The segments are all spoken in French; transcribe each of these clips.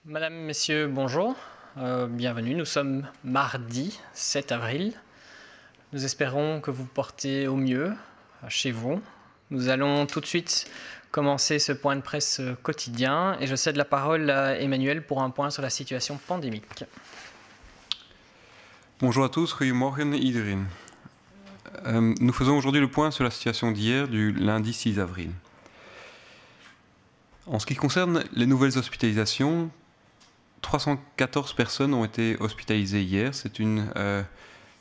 Madame, Messieurs, bonjour. Bienvenue. Nous sommes mardi 7 avril. Nous espérons que vous portez au mieux chez vous. Nous allons tout de suite commencer ce point de presse quotidien et je cède la parole à Emmanuel pour un point sur la situation pandémique. Bonjour à tous, goedemorgen iedereen. Nous faisons aujourd'hui le point sur la situation d'hier, du lundi 6 avril. En ce qui concerne les nouvelles hospitalisations, 314 personnes ont été hospitalisées hier. C'est une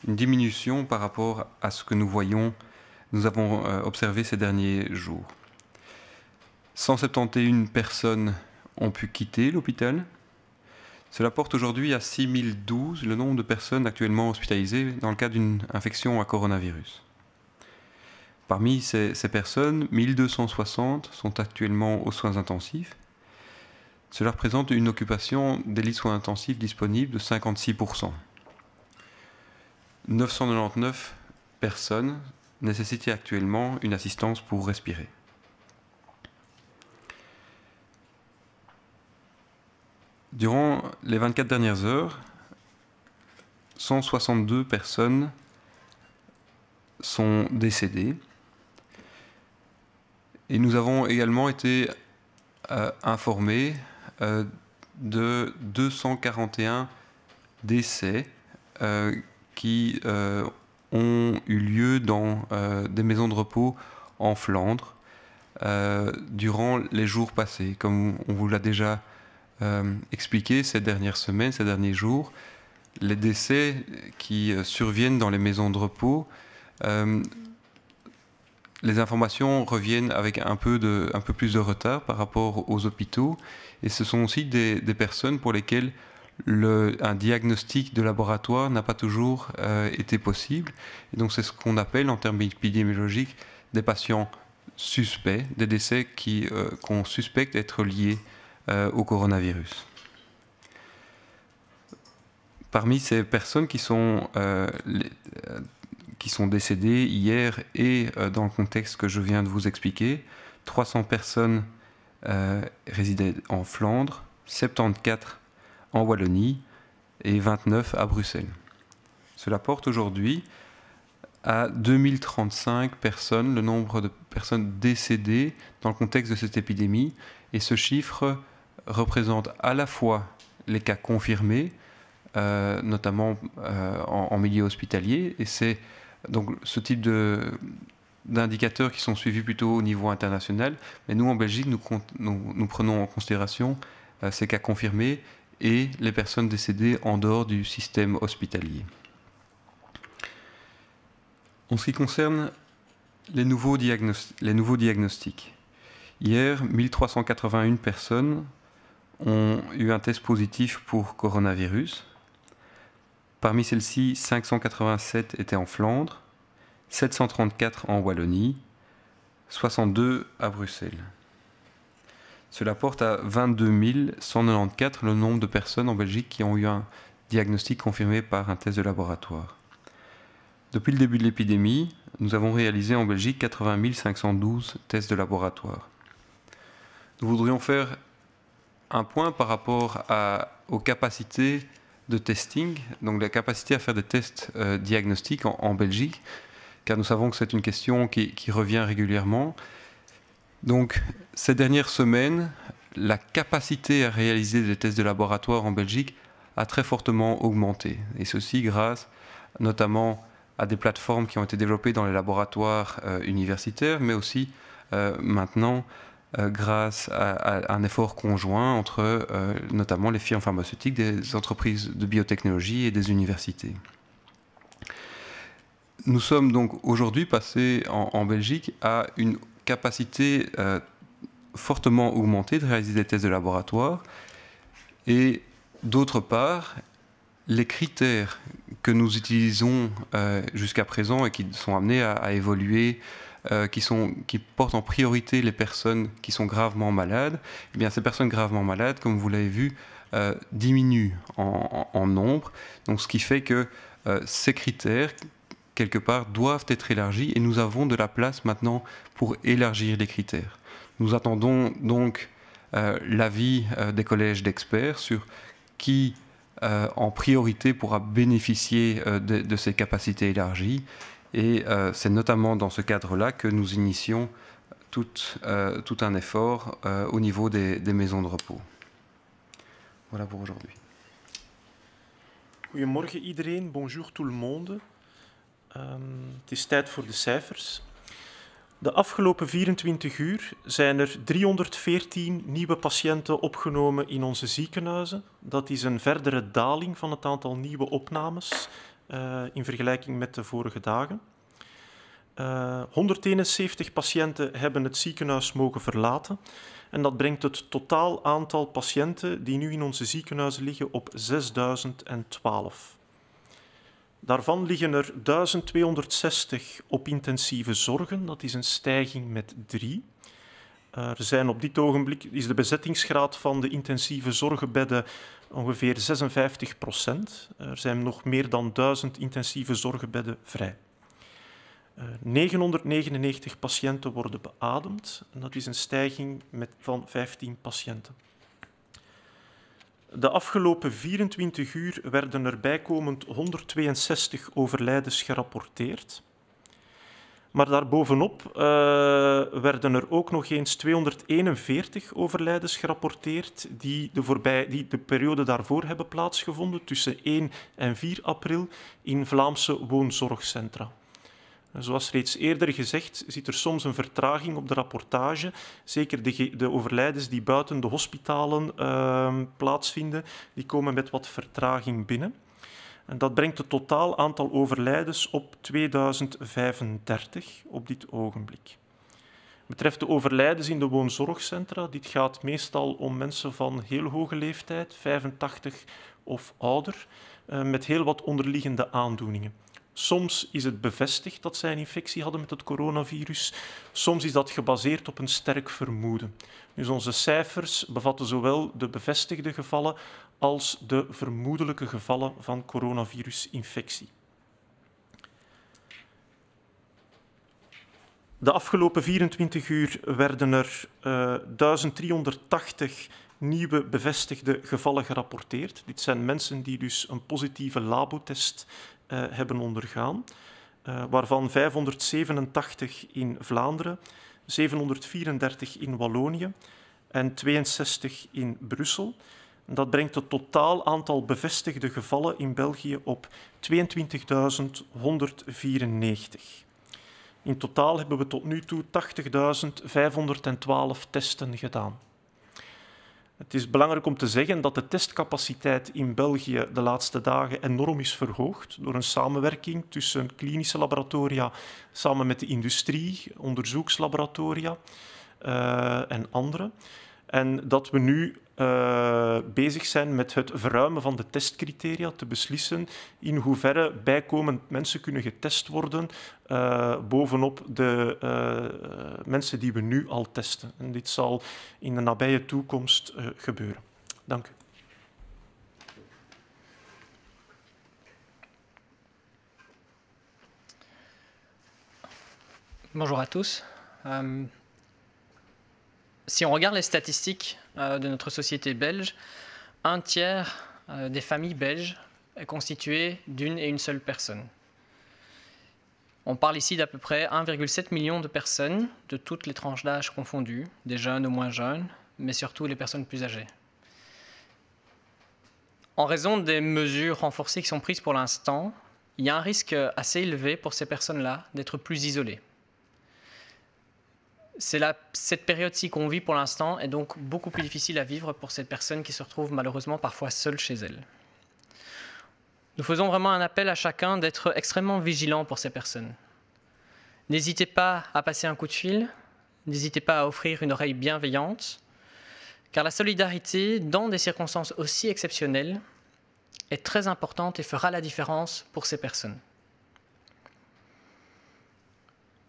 diminution par rapport à ce que nous avons observé ces derniers jours. 171 personnes ont pu quitter l'hôpital. Cela porte aujourd'hui à 6012 le nombre de personnes actuellement hospitalisées dans le cadre d'une infection à coronavirus. Parmi ces personnes, 1260 sont actuellement aux soins intensifs. Cela représente une occupation des lits de soins intensifs disponibles de 56%. 999 personnes nécessitent actuellement une assistance pour respirer. Durant les 24 dernières heures, 162 personnes sont décédées. Et nous avons également été informés de 241 décès qui ont eu lieu dans des maisons de repos en Flandre durant les jours passés. Comme on vous l'a déjà expliqué ces dernières semaines, ces derniers jours, les décès qui surviennent dans les maisons de repos, les informations reviennent avec un peu plus de retard par rapport aux hôpitaux, et ce sont aussi des personnes pour lesquelles un diagnostic de laboratoire n'a pas toujours été possible. Et donc c'est ce qu'on appelle en termes épidémiologiques des patients suspects, des décès qu'on suspecte être liés au coronavirus. Parmi ces personnes qui sont décédées hier et dans le contexte que je viens de vous expliquer, 300 personnes résidaient en Flandre, 74 en Wallonie et 29 à Bruxelles. Cela porte aujourd'hui à 2035 personnes, le nombre de personnes décédées dans le contexte de cette épidémie, et ce chiffre représente à la fois les cas confirmés, notamment en milieu hospitalier, et c'est donc ce type d'indicateurs qui sont suivis plutôt au niveau international. Mais nous, en Belgique, nous prenons en considération ces cas confirmés et les personnes décédées en dehors du système hospitalier. En ce qui concerne les nouveaux diagnostics, hier, 1381 personnes ont eu un test positif pour coronavirus. Parmi celles-ci, 587 étaient en Flandre, 734 en Wallonie, 62 à Bruxelles. Cela porte à 22 194 le nombre de personnes en Belgique qui ont eu un diagnostic confirmé par un test de laboratoire. Depuis le début de l'épidémie, nous avons réalisé en Belgique 80 512 tests de laboratoire. Nous voudrions faire un point par rapport aux capacités de testing, donc la capacité à faire des tests diagnostiques en Belgique, car nous savons que c'est une question qui revient régulièrement. Donc, ces dernières semaines, la capacité à réaliser des tests de laboratoire en Belgique a très fortement augmenté, et ceci grâce notamment à des plateformes qui ont été développées dans les laboratoires universitaires, mais aussi maintenant grâce à un effort conjoint entre notamment les firmes pharmaceutiques, des entreprises de biotechnologie et des universités. Nous sommes donc aujourd'hui passés en Belgique à une capacité fortement augmentée de réaliser des tests de laboratoire, et d'autre part, les critères que nous utilisons jusqu'à présent et qui sont amenés à évoluer, qui portent en priorité les personnes qui sont gravement malades, eh bien, ces personnes gravement malades, comme vous l'avez vu, diminuent en nombre. Donc, ce qui fait que ces critères, quelque part, doivent être élargis, et nous avons de la place maintenant pour élargir les critères. Nous attendons donc l'avis des collèges d'experts sur qui en priorité pourra bénéficier de ces capacités élargies. Et c'est notamment dans ce cadre-là que nous initions tout un effort au niveau des maisons de repos. Voilà pour aujourd'hui. Goedemorgen iedereen, bonjour tout le monde. Het is tijd voor de cijfers. De afgelopen 24 uur zijn er 314 nieuwe patiënten opgenomen in onze ziekenhuizen. Dat is een verdere daling van het aantal nieuwe opnames in vergelijking met de vorige dagen. 171 patiënten hebben het ziekenhuis mogen verlaten. En dat brengt het totaal aantal patiënten die nu in onze ziekenhuizen liggen op 6012. Daarvan liggen er 1260 op intensieve zorgen. Dat is een stijging met 3. Er zijn op dit ogenblik is de bezettingsgraad van de intensieve zorgenbedden ongeveer 56%. Er zijn nog meer dan 1000 intensieve zorgenbedden vrij. 999 patiënten worden beademd en dat is een stijging van 15 patiënten. De afgelopen 24 uur werden er bijkomend 162 overlijdens gerapporteerd. Maar daarbovenop werden er ook nog eens 241 overlijdens gerapporteerd die de periode daarvoor hebben plaatsgevonden, tussen 1 en 4 april, in Vlaamse woonzorgcentra. Zoals reeds eerder gezegd, zit er soms een vertraging op de rapportage. Zeker de overlijdens die buiten de hospitalen plaatsvinden, die komen met wat vertraging binnen. En dat brengt het totaal aantal overlijdens op 2035 op dit ogenblik. Betreft de overlijdens in de woonzorgcentra, dit gaat meestal om mensen van heel hoge leeftijd, 85 of ouder, met heel wat onderliggende aandoeningen. Soms is het bevestigd dat zij een infectie hadden met het coronavirus. Soms is dat gebaseerd op een sterk vermoeden. Dus onze cijfers bevatten zowel de bevestigde gevallen als de vermoedelijke gevallen van coronavirusinfectie. De afgelopen 24 uur werden er 1380 nieuwe bevestigde gevallen gerapporteerd. Dit zijn mensen die dus een positieve labotest hebben ondergaan, waarvan 587 in Vlaanderen, 734 in Wallonië en 62 in Brussel. Dat brengt het totaal aantal bevestigde gevallen in België op 22.194. In totaal hebben we tot nu toe 80.512 testen gedaan. Het is belangrijk om te zeggen dat de testcapaciteit in België de laatste dagen enorm is verhoogd door een samenwerking tussen klinische laboratoria samen met de industrie, onderzoekslaboratoria en anderen. En dat we nu bezig zijn met het verruimen van de testcriteria, te beslissen in hoeverre bijkomend mensen kunnen getest worden bovenop de mensen die we nu al testen. En dit zal in de nabije toekomst gebeuren. Dank u. Bonjour à tous. Si on regarde les statistiques de notre société belge, un tiers des familles belges est constitué d'une et une seule personne. On parle ici d'à peu près 1,7 million de personnes, de toutes les tranches d'âge confondues, des jeunes aux moins jeunes, mais surtout les personnes plus âgées. En raison des mesures renforcées qui sont prises pour l'instant, il y a un risque assez élevé pour ces personnes-là d'être plus isolées. Cette période-ci qu'on vit pour l'instant est donc beaucoup plus difficile à vivre pour cette personne qui se retrouve malheureusement parfois seule chez elle. Nous faisons vraiment un appel à chacun d'être extrêmement vigilant pour ces personnes. N'hésitez pas à passer un coup de fil, n'hésitez pas à offrir une oreille bienveillante, car la solidarité, dans des circonstances aussi exceptionnelles, est très importante et fera la différence pour ces personnes.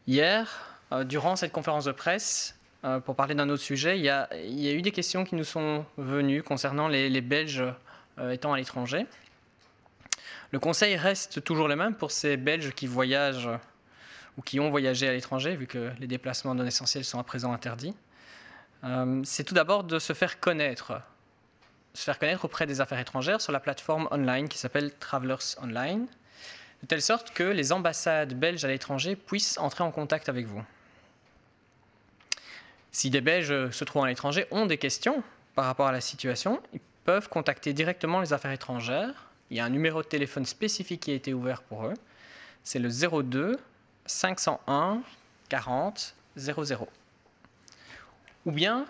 Hier, durant cette conférence de presse, pour parler d'un autre sujet, il y a eu des questions qui nous sont venues concernant les Belges étant à l'étranger. Le conseil reste toujours le même pour ces Belges qui voyagent ou qui ont voyagé à l'étranger, vu que les déplacements non essentiels sont à présent interdits. c'est tout d'abord de se faire connaître auprès des affaires étrangères sur la plateforme online qui s'appelle Travelers Online, de telle sorte que les ambassades belges à l'étranger puissent entrer en contact avec vous. Si des Belges se trouvent à l'étranger ont des questions par rapport à la situation, ils peuvent contacter directement les affaires étrangères. Il y a un numéro de téléphone spécifique qui a été ouvert pour eux. C'est le 02 501 40 00. Ou bien,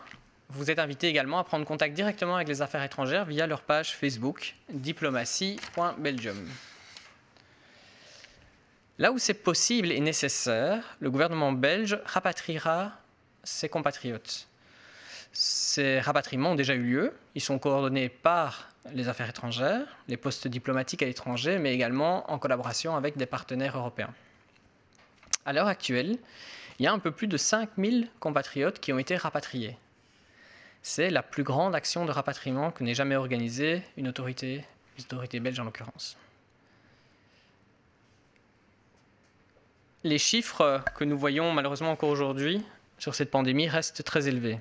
vous êtes invité également à prendre contact directement avec les affaires étrangères via leur page Facebook diplomatie.belgium. Là où c'est possible et nécessaire, le gouvernement belge rapatriera ses compatriotes. Ces rapatriements ont déjà eu lieu. Ils sont coordonnés par les affaires étrangères, les postes diplomatiques à l'étranger, mais également en collaboration avec des partenaires européens. À l'heure actuelle, il y a un peu plus de 5000 compatriotes qui ont été rapatriés. C'est la plus grande action de rapatriement que n'ait jamais organisée une autorité belge en l'occurrence. Les chiffres que nous voyons malheureusement encore aujourd'hui sur cette pandémie restent très élevés.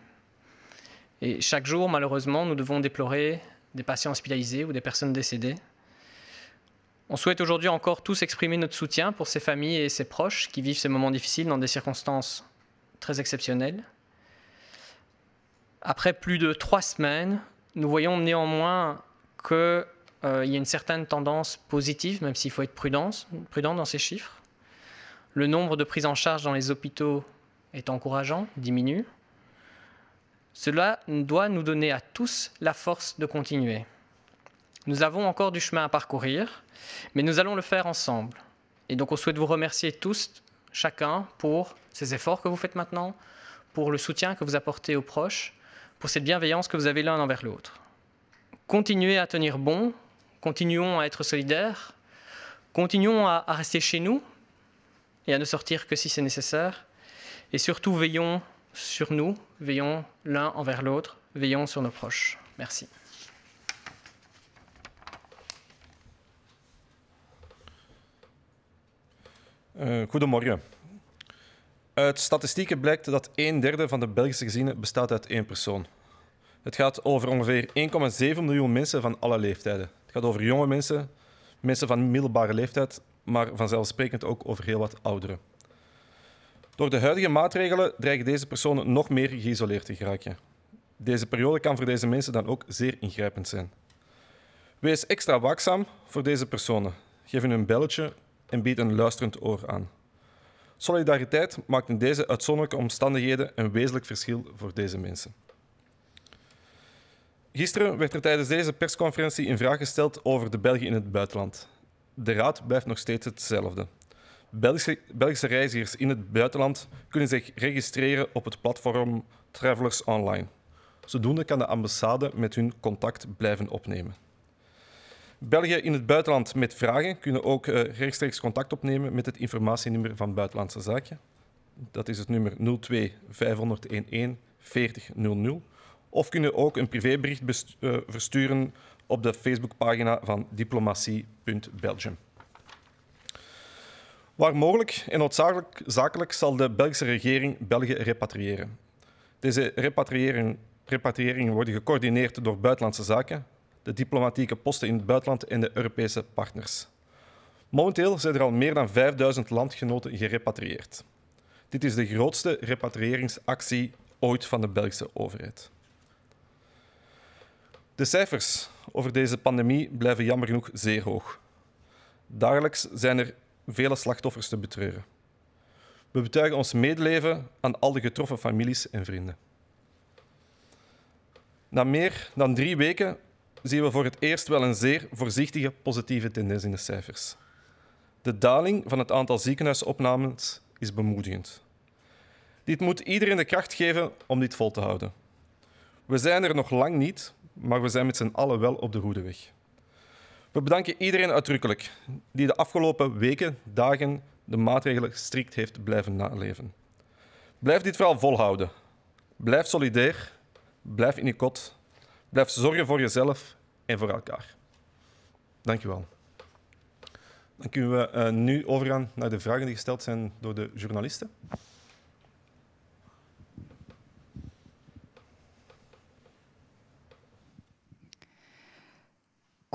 Et chaque jour, malheureusement, nous devons déplorer des patients hospitalisés ou des personnes décédées. On souhaite aujourd'hui encore tous exprimer notre soutien pour ces familles et ces proches qui vivent ces moments difficiles dans des circonstances très exceptionnelles. Après plus de 3 semaines, nous voyons néanmoins qu'il y a une certaine tendance positive, même s'il faut être prudent dans ces chiffres. Le nombre de prises en charge dans les hôpitaux est encourageant, diminue. Cela doit nous donner à tous la force de continuer. Nous avons encore du chemin à parcourir, mais nous allons le faire ensemble. Et donc on souhaite vous remercier tous, chacun, pour ces efforts que vous faites maintenant, pour le soutien que vous apportez aux proches, pour cette bienveillance que vous avez l'un envers l'autre. Continuez à tenir bon, continuons à être solidaires, continuons à rester chez nous et à ne sortir que si c'est nécessaire. Et surtout, veillons sur nous, veillons l'un envers l'autre, veillons sur nos proches. Merci. Goedemorgen. Uit statistieken blijkt dat 1/3 van de Belgische gezinnen bestaat uit 1 persoon. Het gaat over ongeveer 1,7 miljoen mensen van alle leeftijden. Het gaat over jonge mensen, mensen van middelbare leeftijd, maar vanzelfsprekend ook over heel wat ouderen. Door de huidige maatregelen dreigen deze personen nog meer geïsoleerd te geraken. Deze periode kan voor deze mensen dan ook zeer ingrijpend zijn. Wees extra waakzaam voor deze personen. Geef hen een belletje en bied een luisterend oor aan. Solidariteit maakt in deze uitzonderlijke omstandigheden een wezenlijk verschil voor deze mensen. Gisteren werd er tijdens deze persconferentie een vraag gesteld over de Belgen in het buitenland. De raad blijft nog steeds hetzelfde. Belgische reizigers in het buitenland kunnen zich registreren op het platform Travelers Online. Zodoende kan de ambassade met hun contact blijven opnemen. Belgen in het buitenland met vragen kunnen ook rechtstreeks contact opnemen met het informatienummer van Buitenlandse Zaken. Dat is het nummer 02 511 4000. Of kunnen ook een privébericht versturen op de Facebookpagina van diplomatie.belgium. Waar mogelijk en noodzakelijk zal de Belgische regering België repatriëren. Deze repatriëringen worden gecoördineerd door Buitenlandse Zaken, de diplomatieke posten in het buitenland en de Europese partners. Momenteel zijn er al meer dan 5000 landgenoten gerepatrieerd. Dit is de grootste repatriëringsactie ooit van de Belgische overheid. De cijfers over deze pandemie blijven jammer genoeg zeer hoog. Dagelijks zijn er vele slachtoffers te betreuren. We betuigen ons medeleven aan al de getroffen families en vrienden. Na meer dan 3 weken zien we voor het eerst wel een zeer voorzichtige positieve tendens in de cijfers. De daling van het aantal ziekenhuisopnames is bemoedigend. Dit moet iedereen de kracht geven om dit vol te houden. We zijn er nog lang niet, maar we zijn met z'n allen wel op de goede weg. We bedanken iedereen uitdrukkelijk die de afgelopen weken, dagen de maatregelen strikt heeft blijven naleven. Blijf dit vooral volhouden. Blijf solidair, blijf in je kot, blijf zorgen voor jezelf en voor elkaar. Dank u wel. Dan kunnen we nu overgaan naar de vragen die gesteld zijn door de journalisten.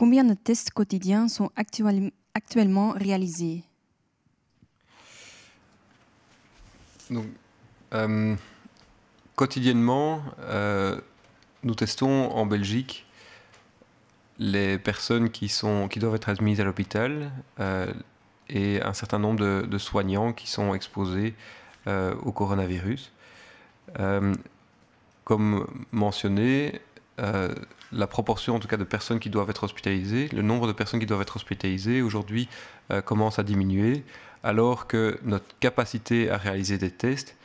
Combien de tests quotidiens sont actuellement réalisés? Donc, quotidiennement, nous testons en Belgique les personnes qui doivent être admises à l'hôpital et un certain nombre de soignants qui sont exposés au coronavirus. Comme mentionné, la proportion en tout cas de personnes qui doivent être hospitalisées, le nombre de personnes qui doivent être hospitalisées aujourd'hui commence à diminuer, alors que notre capacité à réaliser des tests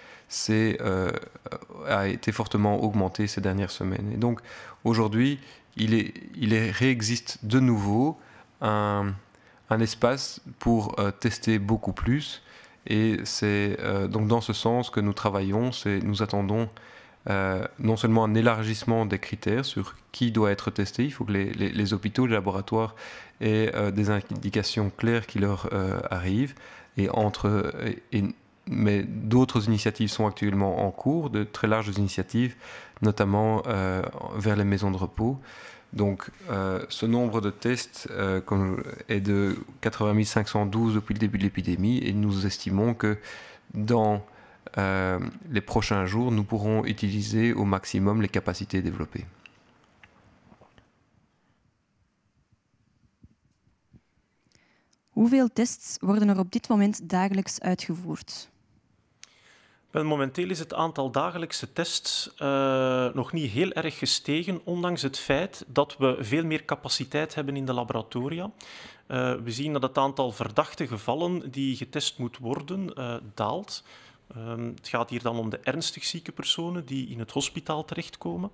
a été fortement augmentée ces dernières semaines. Et donc aujourd'hui, il réexiste de nouveau un espace pour tester beaucoup plus. Et c'est donc dans ce sens que nous travaillons. Nous attendons non seulement un élargissement des critères sur qui doit être testé, il faut que les hôpitaux, les laboratoires aient des indications claires qui leur arrivent. Mais d'autres initiatives sont actuellement en cours, de très larges initiatives, notamment vers les maisons de repos. Donc ce nombre de tests est de 80 512 depuis le début de l'épidémie, et nous estimons que dans les prochains jours, nous pourrons utiliser au maximum les capacités développées. Hoeveel tests worden op dit moment dagelijks uitgevoerd? Wel, momenteel is het aantal dagelijkse tests nog niet heel erg gestegen, ondanks het feit dat we veel meer capaciteit hebben in de laboratoria. We zien dat het aantal verdachte gevallen die getest moet worden daalt. Het gaat hier dan om de ernstig zieke personen die in het hospitaal terechtkomen.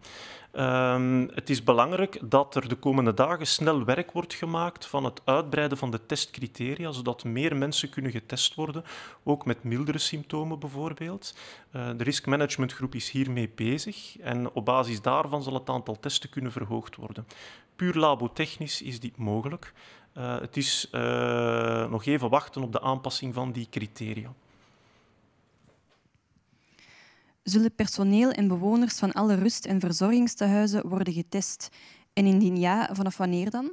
Het is belangrijk dat er de komende dagen snel werk wordt gemaakt van het uitbreiden van de testcriteria, zodat meer mensen kunnen getest worden, ook met mildere symptomen bijvoorbeeld. De riskmanagementgroep is hiermee bezig en op basis daarvan zal het aantal testen kunnen verhoogd worden. Puur labotechnisch is dit mogelijk. Het is nog even wachten op de aanpassing van die criteria. Zullen personeel en bewoners van alle rust- en verzorgingstehuizen worden getest? En indien ja, vanaf wanneer dan?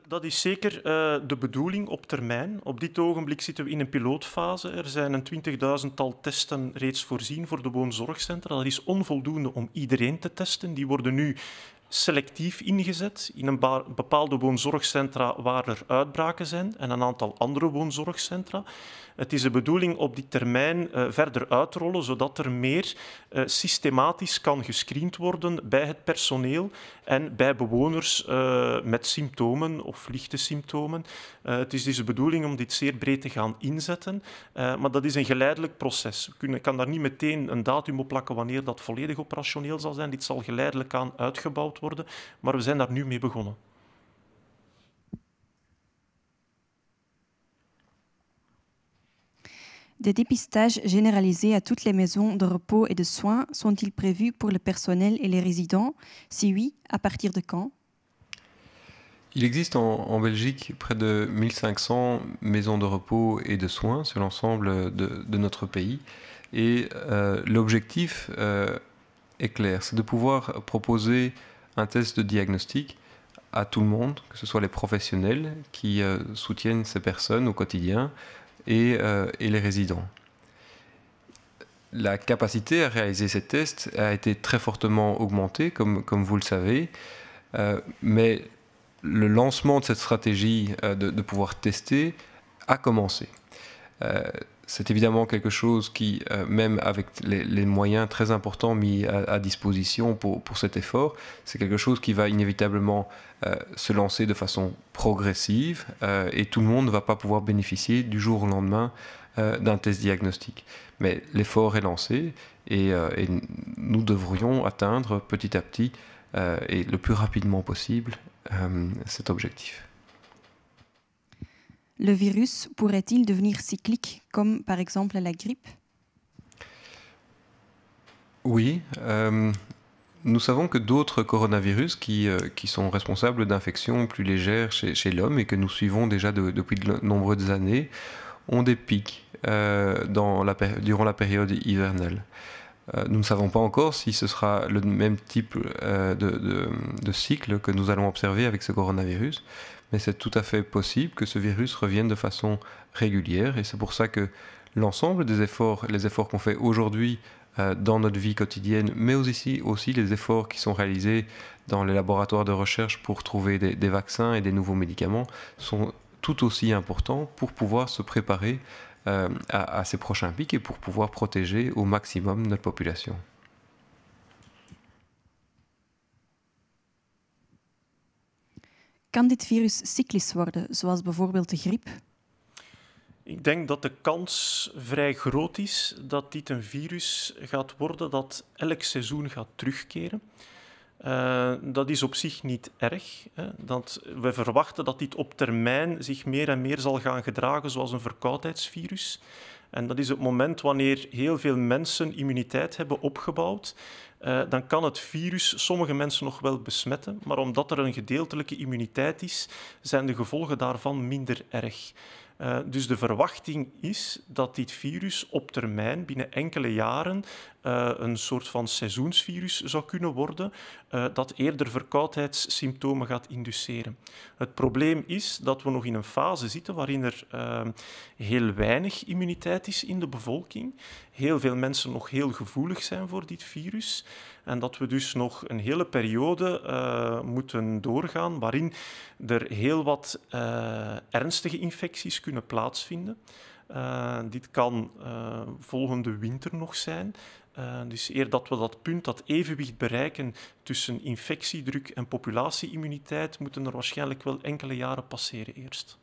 Dat is zeker de bedoeling op termijn. Op dit ogenblik zitten we in een pilootfase. Er zijn een 20.000-tal testen reeds voorzien voor de woonzorgcentra. Dat is onvoldoende om iedereen te testen. Die worden nu selectief ingezet in een bepaalde woonzorgcentra waar er uitbraken zijn en een aantal andere woonzorgcentra. Het is de bedoeling op die termijn verder uitrollen, zodat er meer systematisch kan gescreend worden bij het personeel en bij bewoners met symptomen of lichte symptomen. Het is dus de bedoeling om dit zeer breed te gaan inzetten, maar dat is een geleidelijk proces. Ik kan daar niet meteen een datum op plakken wanneer dat volledig operationeel zal zijn. Dit zal geleidelijk aan uitgebouwd worden, maar we zijn daar nu mee begonnen. Des dépistages généralisés à toutes les maisons de repos et de soins sont-ils prévus pour le personnel et les résidents? Si oui, à partir de quand? Il existe en Belgique près de 1500 maisons de repos et de soins sur l'ensemble de notre pays. Et l'objectif est clair, c'est de pouvoir proposer un test de diagnostic à tout le monde, que ce soit les professionnels qui soutiennent ces personnes au quotidien et les résidents. La capacité à réaliser ces tests a été très fortement augmentée, comme vous le savez, mais le lancement de cette stratégie de pouvoir tester a commencé. C'est évidemment quelque chose qui, même avec les moyens très importants mis à disposition pour cet effort, c'est quelque chose qui va inévitablement se lancer de façon progressive et tout le monde ne va pas pouvoir bénéficier du jour au lendemain d'un test diagnostique. Mais l'effort est lancé et nous devrions atteindre petit à petit et le plus rapidement possible cet objectif. Le virus pourrait-il devenir cyclique, comme par exemple la grippe? Oui, nous savons que d'autres coronavirus qui sont responsables d'infections plus légères chez l'homme et que nous suivons déjà depuis de nombreuses années ont des pics durant la période hivernale. Nous ne savons pas encore si ce sera le même type de cycle que nous allons observer avec ce coronavirus, mais c'est tout à fait possible que ce virus revienne de façon régulière, et c'est pour ça que l'ensemble des efforts, les efforts qu'on fait aujourd'hui dans notre vie quotidienne, mais aussi les efforts qui sont réalisés dans les laboratoires de recherche pour trouver des vaccins et des nouveaux médicaments sont tout aussi importants pour pouvoir se préparer à ces prochains pics et pour pouvoir protéger au maximum notre population. Kan dit virus cyclisch worden, zoals bijvoorbeeld de griep? Ik denk dat de kans vrij groot is dat dit een virus gaat worden dat elk seizoen gaat terugkeren. Dat is op zich niet erg. We verwachten dat dit op termijn zich meer en meer zal gaan gedragen zoals een verkoudheidsvirus. En dat is het moment wanneer heel veel mensen immuniteit hebben opgebouwd. Dan kan het virus sommige mensen nog wel besmetten, maar omdat er een gedeeltelijke immuniteit is, zijn de gevolgen daarvan minder erg. Dus de verwachting is dat dit virus op termijn, binnen enkele jaren, een soort van seizoensvirus zou kunnen worden, dat eerder verkoudheidssymptomen gaat induceren. Het probleem is dat we nog in een fase zitten waarin er heel weinig immuniteit is in de bevolking. Heel veel mensen nog heel gevoelig zijn voor dit virus. En dat we dus nog een hele periode moeten doorgaan waarin er heel wat ernstige infecties kunnen plaatsvinden. Dit kan volgende winter nog zijn. Dus eer dat we dat punt, dat evenwicht bereiken tussen infectiedruk en populatieimmuniteit, moeten er waarschijnlijk wel enkele jaren passeren eerst.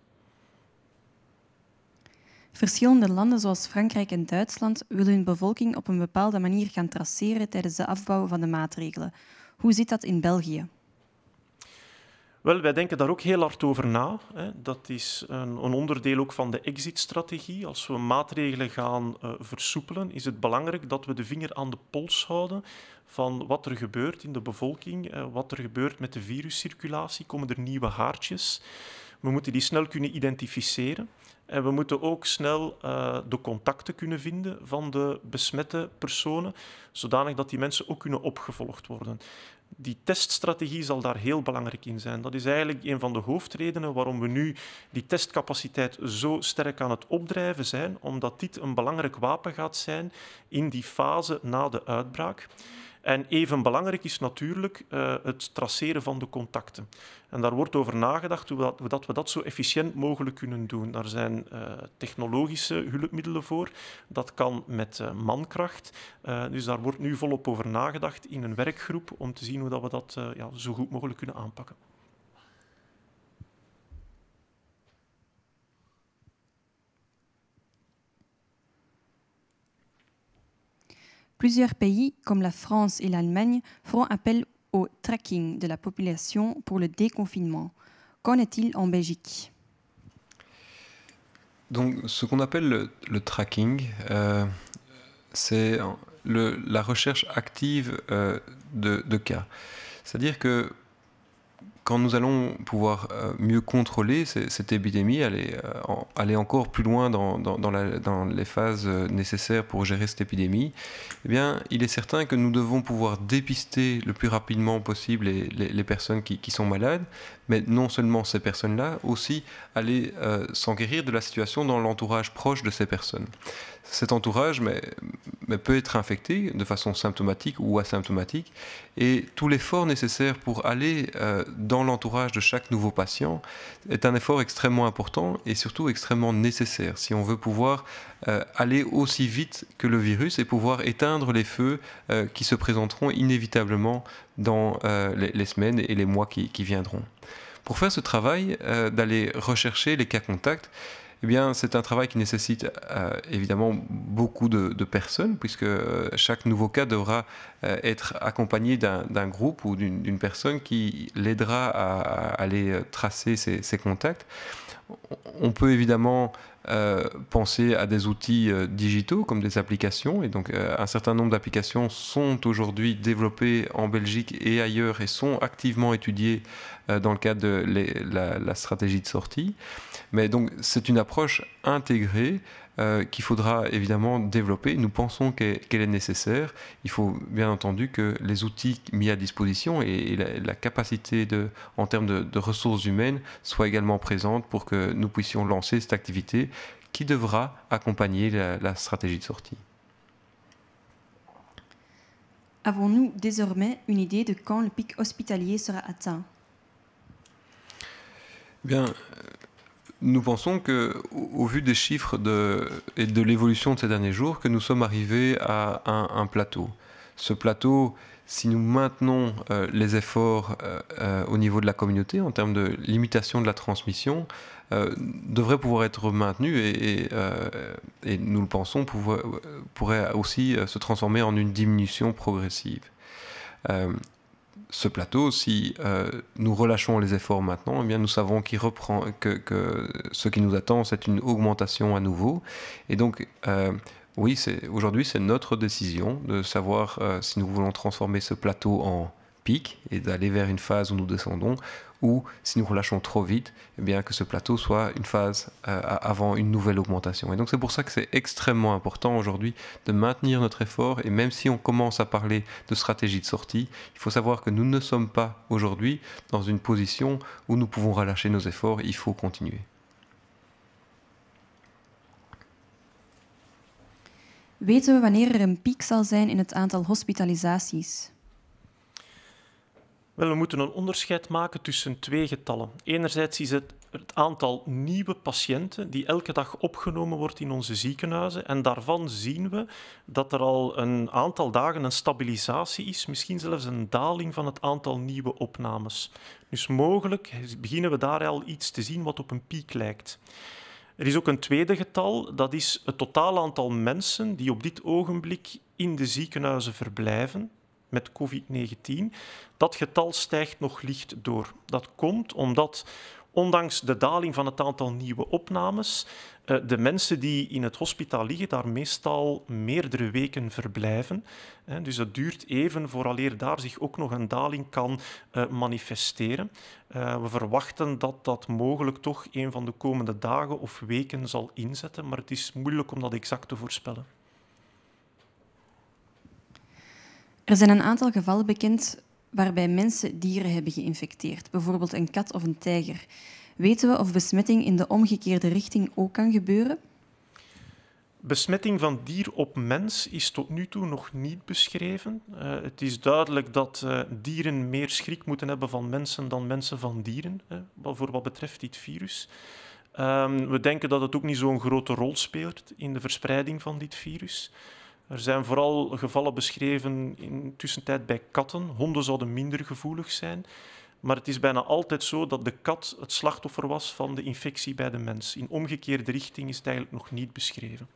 Verschillende landen zoals Frankrijk en Duitsland willen hun bevolking op een bepaalde manier gaan traceren tijdens de afbouw van de maatregelen. Hoe zit dat in België? Wel, wij denken daar ook heel hard over na. Dat is een onderdeel ook van de exit-strategie. Als we maatregelen gaan versoepelen, is het belangrijk dat we de vinger aan de pols houden van wat er gebeurt in de bevolking, wat er gebeurt met de viruscirculatie. Komen er nieuwe haartjes? We moeten die snel kunnen identificeren. En we moeten ook snel de contacten kunnen vinden van de besmette personen, zodanig dat die mensen ook kunnen opgevolgd worden. Die teststrategie zal daar heel belangrijk in zijn. Dat is eigenlijk een van de hoofdredenen waarom we nu die testcapaciteit zo sterk aan het opdrijven zijn, omdat dit een belangrijk wapen gaat zijn in die fase na de uitbraak. En even belangrijk is natuurlijk het traceren van de contacten. En daar wordt over nagedacht hoe we dat zo efficiënt mogelijk kunnen doen. Daar zijn technologische hulpmiddelen voor. Dat kan met mankracht. Dus daar wordt nu volop over nagedacht in een werkgroep om te zien hoe dat we dat zo goed mogelijk kunnen aanpakken. Plusieurs pays, comme la France et l'Allemagne, feront appel au tracking de la population pour le déconfinement. Qu'en est-il en Belgique? Donc, ce qu'on appelle le tracking, c'est la recherche active de cas. C'est-à-dire que quand nous allons pouvoir mieux contrôler cette épidémie, aller encore plus loin dans les phases nécessaires pour gérer cette épidémie, eh bien, il est certain que nous devons pouvoir dépister le plus rapidement possible les personnes qui sont malades, mais non seulement ces personnes-là, aussi aller s'en guérir de la situation dans l'entourage proche de ces personnes. Cet entourage peut être infecté de façon symptomatique ou asymptomatique, et tout l'effort nécessaire pour aller dans l'entourage de chaque nouveau patient est un effort extrêmement important et surtout extrêmement nécessaire si on veut pouvoir aller aussi vite que le virus et pouvoir éteindre les feux qui se présenteront inévitablement dans les semaines et les mois qui viendront. Pour faire ce travail d'aller rechercher les cas contacts, eh bien, c'est un travail qui nécessite évidemment beaucoup de personnes, puisque chaque nouveau cas devra être accompagné d'un groupe ou d'une personne qui l'aidera à aller tracer ces contacts. On peut évidemment penser à des outils digitaux comme des applications, et donc un certain nombre d'applications sont aujourd'hui développées en Belgique et ailleurs et sont activement étudiées dans le cadre de la stratégie de sortie. Mais donc c'est une approche intégrée qu'il faudra évidemment développer. Nous pensons qu'elle est nécessaire. Il faut bien entendu que les outils mis à disposition et la capacité en termes de ressources humaines soient également présentes pour que nous puissions lancer cette activité qui devra accompagner la stratégie de sortie. Avons-nous désormais une idée de quand le pic hospitalier sera atteint? Bien, nous pensons qu'au vu des chiffres et de l'évolution de ces derniers jours, que nous sommes arrivés à un plateau. Ce plateau, si nous maintenons les efforts au niveau de la communauté en termes de limitation de la transmission, devrait pouvoir être maintenu et nous le pensons pourrait aussi se transformer en une diminution progressive. Ce plateau, si nous relâchons les efforts maintenant, eh bien nous savons que ce qui nous attend, c'est une augmentation à nouveau. Et donc, oui, aujourd'hui, c'est notre décision de savoir si nous voulons transformer ce plateau en pic et d'aller vers une phase où nous descendons, ou si nous relâchons trop vite, eh bien que ce plateau soit une phase avant une nouvelle augmentation. Et donc c'est pour ça que c'est extrêmement important aujourd'hui de maintenir notre effort, et même si on commence à parler de stratégie de sortie, il faut savoir que nous ne sommes pas aujourd'hui dans une position où nous pouvons relâcher nos efforts, il faut continuer. Weten we wanneer een piek zal zijn in het aantal hospitalisaties? Wel, we moeten een onderscheid maken tussen twee getallen. Enerzijds is het aantal nieuwe patiënten die elke dag opgenomen wordt in onze ziekenhuizen. En daarvan zien we dat er al een aantal dagen een stabilisatie is, misschien zelfs een daling van het aantal nieuwe opnames. Dus mogelijk beginnen we daar al iets te zien wat op een piek lijkt. Er is ook een tweede getal, dat is het totaal aantal mensen die op dit ogenblik in de ziekenhuizen verblijven met COVID-19. Dat getal stijgt nog licht door. Dat komt omdat, ondanks de daling van het aantal nieuwe opnames, de mensen die in het hospitaal liggen daar meestal meerdere weken verblijven. Dus het duurt even vooraleer daar zich ook nog een daling kan manifesteren. We verwachten dat dat mogelijk toch een van de komende dagen of weken zal inzetten, maar het is moeilijk om dat exact te voorspellen. Er zijn een aantal gevallen bekend waarbij mensen dieren hebben geïnfecteerd, bijvoorbeeld een kat of een tijger. Weten we of besmetting in de omgekeerde richting ook kan gebeuren? Besmetting van dier op mens is tot nu toe nog niet beschreven. Het is duidelijk dat dieren meer schrik moeten hebben van mensen dan mensen van dieren, voor wat betreft dit virus. We denken dat het ook niet zo'n grote rol speelt in de verspreiding van dit virus. Er zijn vooral gevallen beschreven in de tussentijd bij katten. Honden zouden minder gevoelig zijn. Maar het is bijna altijd zo dat de kat het slachtoffer was van de infectie bij de mens. In omgekeerde richting is het eigenlijk nog niet beschreven.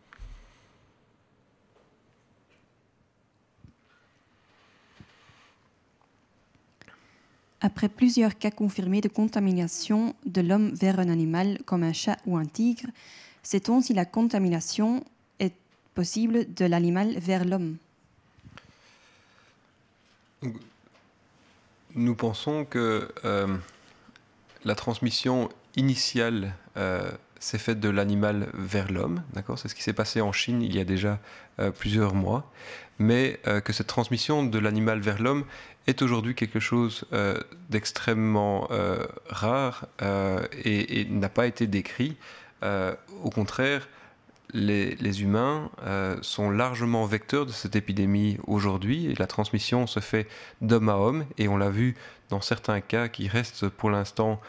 Après plusieurs cas confirmés de contamination de l'homme vers un animal comme un chat ou un tigre, sait-on si la contamination est possible de l'animal vers l'homme? Nous pensons que la transmission initiale s'est faite de l'animal vers l'homme, d'accord ? C'est ce qui s'est passé en Chine il y a déjà plusieurs mois, mais que cette transmission de l'animal vers l'homme est aujourd'hui quelque chose d'extrêmement rare et n'a pas été décrit. Au contraire, les humains sont largement vecteurs de cette épidémie aujourd'hui et la transmission se fait d'homme à homme et on l'a vu dans certains cas qui restent pour l'instant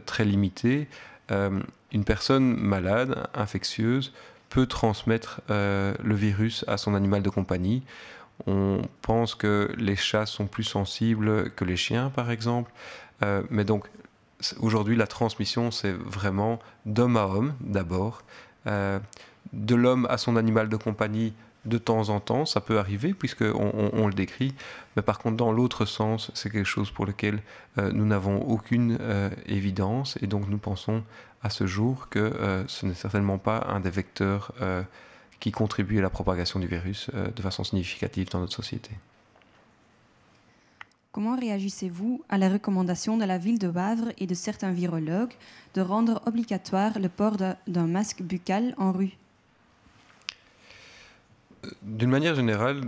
très limités. Une personne malade, infectieuse, peut transmettre le virus à son animal de compagnie. On pense que les chats sont plus sensibles que les chiens, par exemple. Mais donc, aujourd'hui, la transmission, c'est vraiment d'homme à homme, d'abord. De l'homme à son animal de compagnie, de temps en temps, ça peut arriver, puisqu'on le décrit. Mais par contre, dans l'autre sens, c'est quelque chose pour lequel nous n'avons aucune évidence. Et donc, nous pensons à ce jour que ce n'est certainement pas un des vecteurs qui contribue à la propagation du virus de façon significative dans notre société. Comment réagissez-vous à la recommandation de la ville de Wavre et de certains virologues de rendre obligatoire le port d'un masque buccal en rue? d'une manière générale,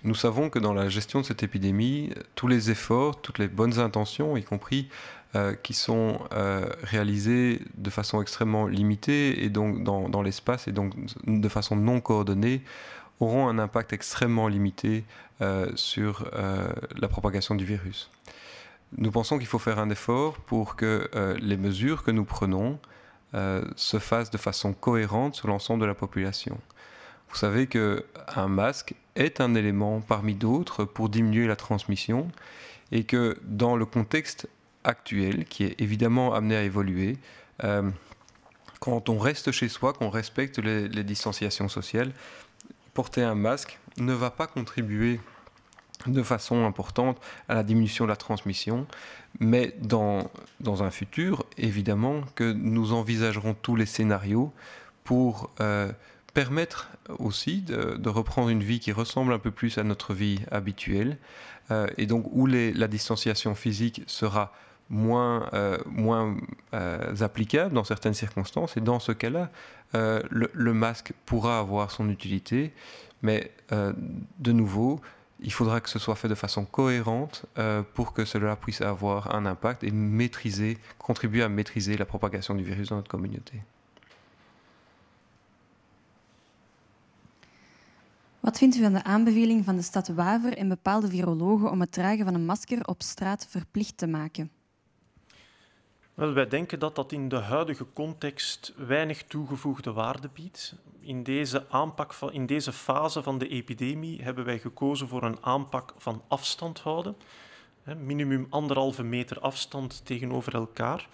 nous savons que dans la gestion de cette épidémie, tous les efforts, toutes les bonnes intentions, y compris qui sont réalisés de façon extrêmement limitée et donc dans l'espace et donc de façon non coordonnée, auront un impact extrêmement limité sur la propagation du virus. Nous pensons qu'il faut faire un effort pour que les mesures que nous prenons se fassent de façon cohérente sur l'ensemble de la population. Vous savez qu'un masque est un élément parmi d'autres pour diminuer la transmission et que dans le contexte actuel, qui est évidemment amené à évoluer, quand on reste chez soi, qu'on respecte les distanciations sociales, porter un masque ne va pas contribuer de façon importante à la diminution de la transmission, mais dans un futur, évidemment, que nous envisagerons tous les scénarios pour permettre aussi de reprendre une vie qui ressemble un peu plus à notre vie habituelle, et donc où la distanciation physique sera moins applicable dans certaines circonstances, et dans ce cas-là, le masque pourra avoir son utilité, mais de nouveau, il faudra que ce soit fait de façon cohérente pour que cela puisse avoir un impact et contribuer à maîtriser la propagation du virus dans notre communauté. Wat vindt u van de aanbeveling van de stad Waver en bepaalde virologen om het dragen van een masker op straat verplicht te maken? Wel, wij denken dat dat in de huidige context weinig toegevoegde waarde biedt. In deze fase van de epidemie hebben wij gekozen voor een aanpak van afstand houden. Minimum 1,5 meter afstand tegenover elkaar.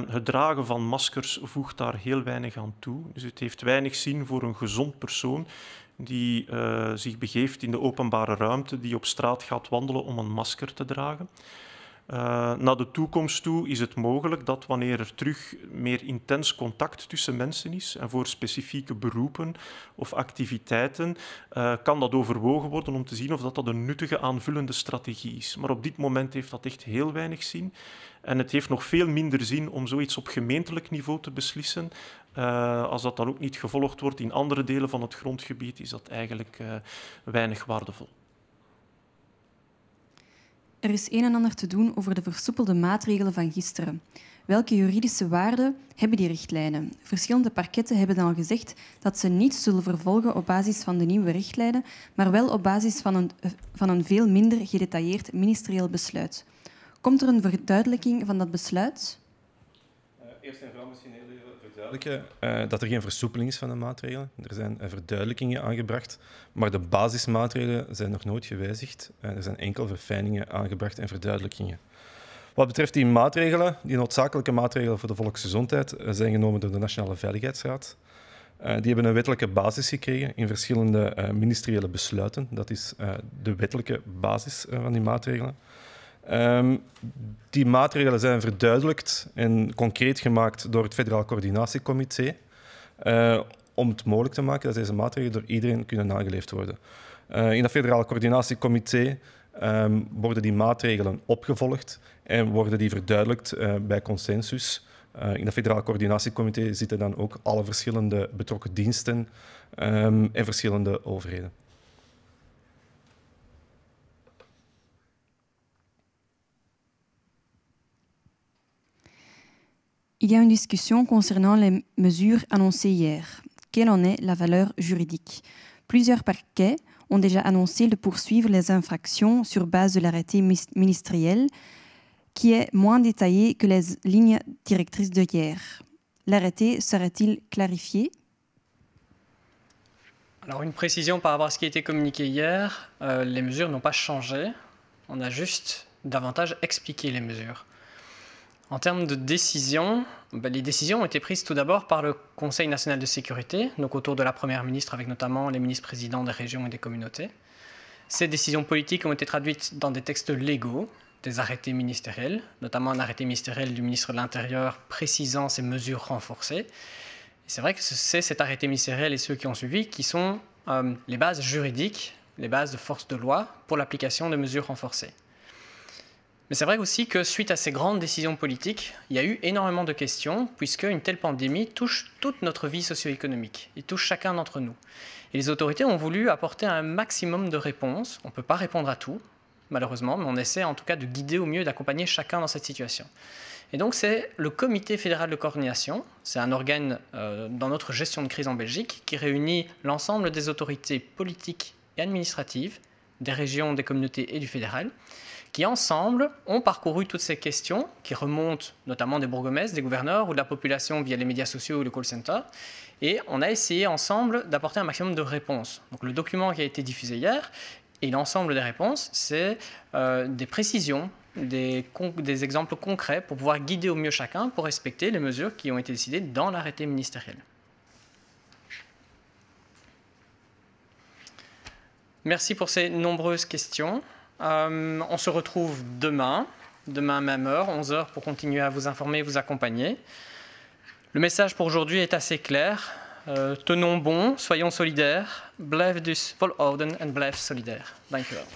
Het dragen van maskers voegt daar heel weinig aan toe. Dus het heeft weinig zin voor een gezond persoon die zich begeeft in de openbare ruimte, die op straat gaat wandelen om een masker te dragen. Naar de toekomst toe is het mogelijk dat wanneer er terug meer intens contact tussen mensen is en voor specifieke beroepen of activiteiten, kan dat overwogen worden om te zien of dat een nuttige aanvullende strategie is. Maar op dit moment heeft dat echt heel weinig zin. En het heeft nog veel minder zin om zoiets op gemeentelijk niveau te beslissen. Als dat dan ook niet gevolgd wordt in andere delen van het grondgebied, is dat eigenlijk weinig waardevol. Er is een en ander te doen over de versoepelde maatregelen van gisteren. Welke juridische waarde hebben die richtlijnen? Verschillende parketten hebben dan al gezegd dat ze niet zullen vervolgen op basis van de nieuwe richtlijnen, maar wel op basis van een veel minder gedetailleerd ministerieel besluit. Komt er een verduidelijking van dat besluit? Eerst en vooral misschien heel even verduidelijken dat er geen versoepeling is van de maatregelen. Er zijn verduidelijkingen aangebracht, maar de basismaatregelen zijn nog nooit gewijzigd. Er zijn enkel verfijningen aangebracht en verduidelijkingen. Wat betreft die maatregelen, die noodzakelijke maatregelen voor de volksgezondheid, zijn genomen door de Nationale Veiligheidsraad. Die hebben een wettelijke basis gekregen in verschillende ministeriële besluiten. Dat is de wettelijke basis van die maatregelen. Die maatregelen zijn verduidelijkt en concreet gemaakt door het Federaal Coördinatiecomité om het mogelijk te maken dat deze maatregelen door iedereen kunnen nageleefd worden. In dat Federaal Coördinatiecomité worden die maatregelen opgevolgd en worden die verduidelijkt bij consensus. In dat Federaal Coördinatiecomité zitten dan ook alle verschillende betrokken diensten en verschillende overheden. Il y a une discussion concernant les mesures annoncées hier. Quelle en est la valeur juridique? Plusieurs parquets ont déjà annoncé de poursuivre les infractions sur base de l'arrêté ministériel qui est moins détaillé que les lignes directrices de hier. L'arrêté sera-t-il clarifié? Alors une précision par rapport à ce qui a été communiqué hier, les mesures n'ont pas changé, on a juste davantage expliqué les mesures. En termes de décisions, les décisions ont été prises tout d'abord par le Conseil national de sécurité, donc autour de la Première ministre avec notamment les ministres-présidents des régions et des communautés. Ces décisions politiques ont été traduites dans des textes légaux, des arrêtés ministériels, notamment un arrêté ministériel du ministre de l'Intérieur précisant ces mesures renforcées. C'est vrai que c'est cet arrêté ministériel et ceux qui ont suivi qui sont les bases juridiques, les bases de force de loi pour l'application des mesures renforcées. Mais c'est vrai aussi que suite à ces grandes décisions politiques, il y a eu énormément de questions, puisque une telle pandémie touche toute notre vie socio-économique, et touche chacun d'entre nous. Et les autorités ont voulu apporter un maximum de réponses. On ne peut pas répondre à tout, malheureusement, mais on essaie en tout cas de guider au mieux, d'accompagner chacun dans cette situation. Et donc c'est le Comité fédéral de coordination, c'est un organe dans notre gestion de crise en Belgique qui réunit l'ensemble des autorités politiques et administratives, des régions, des communautés et du fédéral, qui ensemble ont parcouru toutes ces questions, qui remontent notamment des bourgmestres, des gouverneurs ou de la population via les médias sociaux ou le call center, et on a essayé ensemble d'apporter un maximum de réponses. Donc le document qui a été diffusé hier, et l'ensemble des réponses, c'est des précisions, des exemples concrets pour pouvoir guider au mieux chacun pour respecter les mesures qui ont été décidées dans l'arrêté ministériel. Merci pour ces nombreuses questions. On se retrouve demain même heure, 11h, pour continuer à vous informer et vous accompagner. Le message pour aujourd'hui est assez clair. Tenons bon, soyons solidaires. Blijf dus volhouden en blijf solidair. Dank u wel.